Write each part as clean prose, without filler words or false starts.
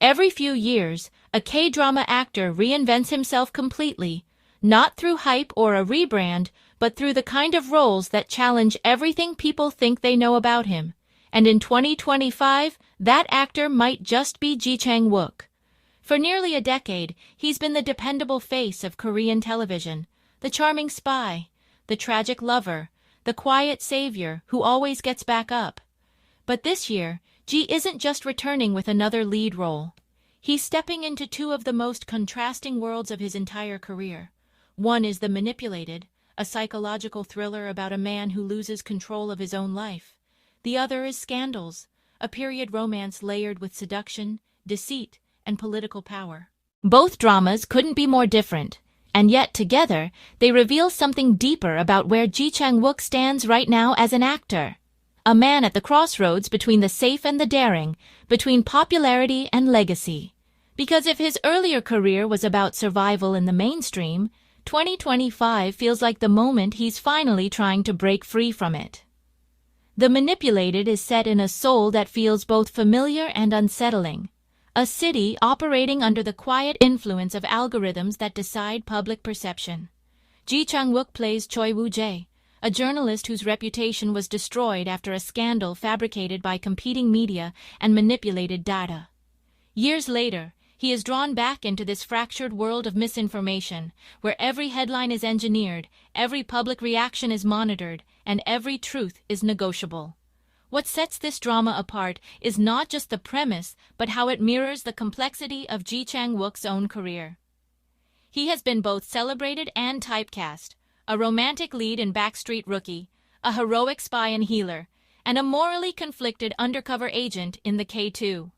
Every few years, a K-drama actor reinvents himself completely, not through hype or a rebrand, but through the kind of roles that challenge everything people think they know about him. And in 2025, that actor might just be Ji Chang-wook. For nearly a decade, he's been the dependable face of Korean television, the charming spy, the tragic lover, the quiet savior who always gets back up. But this year, Ji isn't just returning with another lead role. He's stepping into two of the most contrasting worlds of his entire career. One is The Manipulated, a psychological thriller about a man who loses control of his own life. The other is Scandals, a period romance layered with seduction, deceit, and political power. Both dramas couldn't be more different, and yet together they reveal something deeper about where Ji Chang-wook stands right now as an actor. A man at the crossroads between the safe and the daring, between popularity and legacy. Because if his earlier career was about survival in the mainstream, 2025 feels like the moment he's finally trying to break free from it. The Manipulated is set in a Seoul that feels both familiar and unsettling. A city operating under the quiet influence of algorithms that decide public perception. Ji Chang-wook plays Choi Woo-jae, a journalist whose reputation was destroyed after a scandal fabricated by competing media and manipulated data. Years later, he is drawn back into this fractured world of misinformation, where every headline is engineered, every public reaction is monitored, and every truth is negotiable. What sets this drama apart is not just the premise, but how it mirrors the complexity of Ji Chang-wook's own career. He has been both celebrated and typecast, a romantic lead in Backstreet Rookie, a heroic spy in Healer, and a morally conflicted undercover agent in the K2.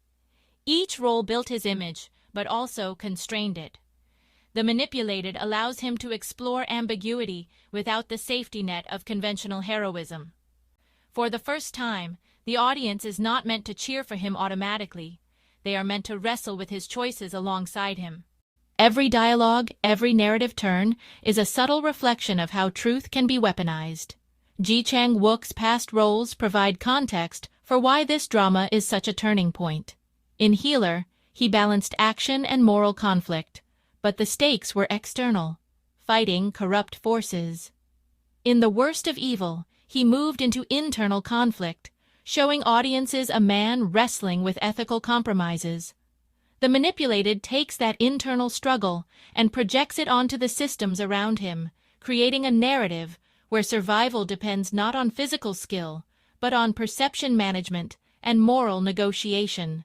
Each role built his image, but also constrained it. The Manipulated allows him to explore ambiguity without the safety net of conventional heroism. For the first time, the audience is not meant to cheer for him automatically. They are meant to wrestle with his choices alongside him. Every dialogue, every narrative turn, is a subtle reflection of how truth can be weaponized. Ji Chang-wook's past roles provide context for why this drama is such a turning point. In Healer, he balanced action and moral conflict, but the stakes were external, fighting corrupt forces. In The Worst of Evil, he moved into internal conflict, showing audiences a man wrestling with ethical compromises. The Manipulated takes that internal struggle and projects it onto the systems around him, creating a narrative where survival depends not on physical skill, but on perception management and moral negotiation.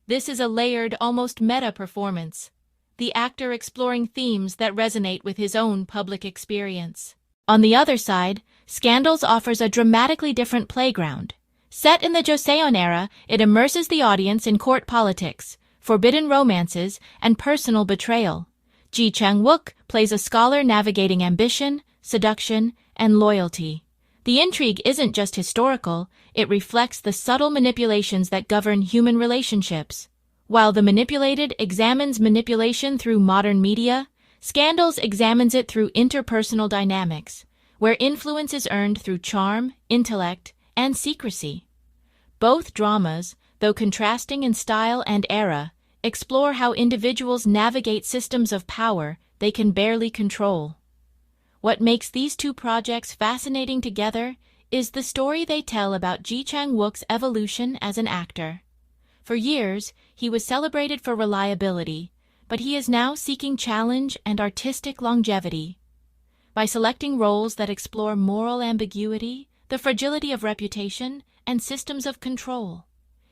This is a layered, almost meta performance, the actor exploring themes that resonate with his own public experience. On the other side, Scandals offers a dramatically different playground. Set in the Joseon-era, it immerses the audience in court politics, forbidden romances, and personal betrayal. Ji Chang-wook plays a scholar navigating ambition, seduction, and loyalty. The intrigue isn't just historical, it reflects the subtle manipulations that govern human relationships. While The Manipulated examines manipulation through modern media, Scandals examines it through interpersonal dynamics, where influence is earned through charm, intellect, and secrecy. Both dramas, though contrasting in style and era, explore how individuals navigate systems of power they can barely control. What makes these two projects fascinating together is the story they tell about Ji Chang-wook's evolution as an actor. For years, he was celebrated for reliability, but he is now seeking challenge and artistic longevity. By selecting roles that explore moral ambiguity, the fragility of reputation, and systems of control,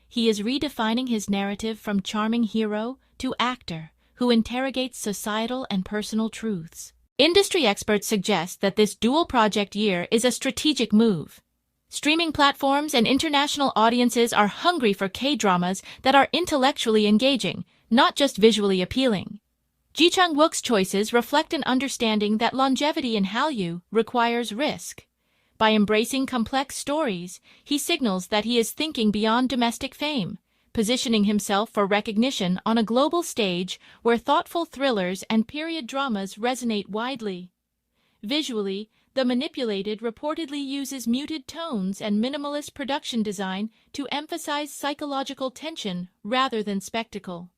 he is redefining his narrative from charming hero to actor who interrogates societal and personal truths. Industry experts suggest that this dual project year is a strategic move. Streaming platforms and international audiences are hungry for K-dramas that are intellectually engaging, not just visually appealing. Ji Chang-wook's choices reflect an understanding that longevity in Hallyu requires risk. By embracing complex stories, he signals that he is thinking beyond domestic fame, positioning himself for recognition on a global stage where thoughtful thrillers and period dramas resonate widely. Visually, The Manipulated reportedly uses muted tones and minimalist production design to emphasize psychological tension rather than spectacle.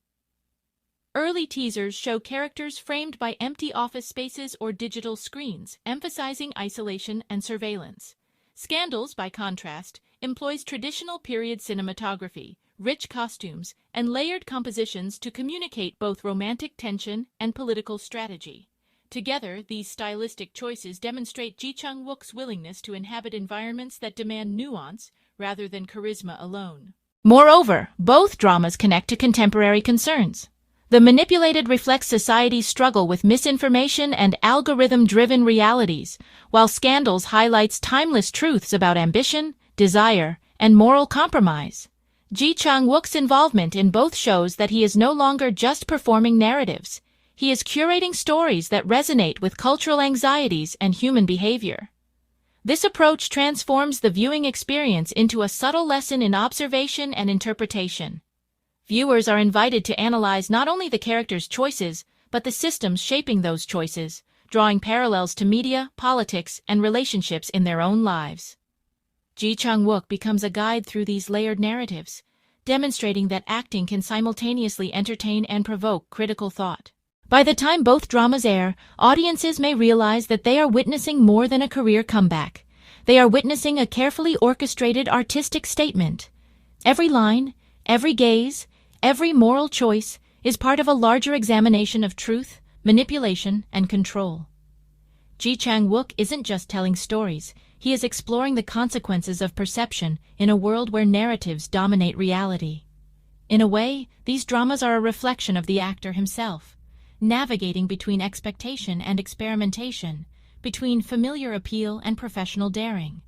Early teasers show characters framed by empty office spaces or digital screens, emphasizing isolation and surveillance. Scandals, by contrast, employs traditional period cinematography, rich costumes, and layered compositions to communicate both romantic tension and political strategy. Together, these stylistic choices demonstrate Ji Chang-wook's willingness to inhabit environments that demand nuance rather than charisma alone. Moreover, both dramas connect to contemporary concerns. The Manipulated reflects society's struggle with misinformation and algorithm-driven realities, while Scandals highlights timeless truths about ambition, desire, and moral compromise. Ji Chang-wook's involvement in both shows that he is no longer just performing narratives. He is curating stories that resonate with cultural anxieties and human behavior. This approach transforms the viewing experience into a subtle lesson in observation and interpretation. Viewers are invited to analyze not only the characters' choices, but the systems shaping those choices, drawing parallels to media, politics, and relationships in their own lives. Ji Chang-wook becomes a guide through these layered narratives, demonstrating that acting can simultaneously entertain and provoke critical thought. By the time both dramas air, audiences may realize that they are witnessing more than a career comeback. They are witnessing a carefully orchestrated artistic statement. Every line, every gaze, every moral choice is part of a larger examination of truth, manipulation, and control. Ji Chang-wook isn't just telling stories, he is exploring the consequences of perception in a world where narratives dominate reality. In a way, these dramas are a reflection of the actor himself, navigating between expectation and experimentation, between familiar appeal and professional daring.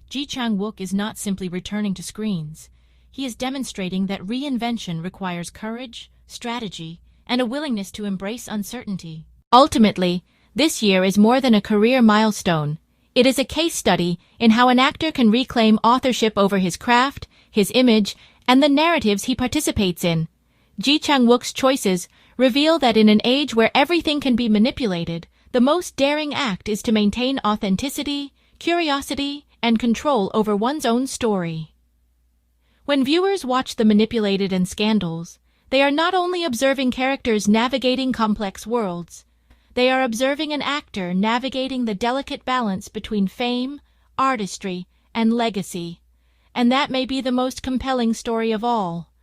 Ji Chang-wook is not simply returning to screens. He is demonstrating that reinvention requires courage, strategy, and a willingness to embrace uncertainty. Ultimately, this year is more than a career milestone. It is a case study in how an actor can reclaim authorship over his craft, his image, and the narratives he participates in. Ji Chang-wook's choices reveal that in an age where everything can be manipulated, the most daring act is to maintain authenticity, curiosity, and control over one's own story. When viewers watch The Manipulated and Scandals, they are not only observing characters navigating complex worlds, they are observing an actor navigating the delicate balance between fame, artistry, and legacy. And that may be the most compelling story of all.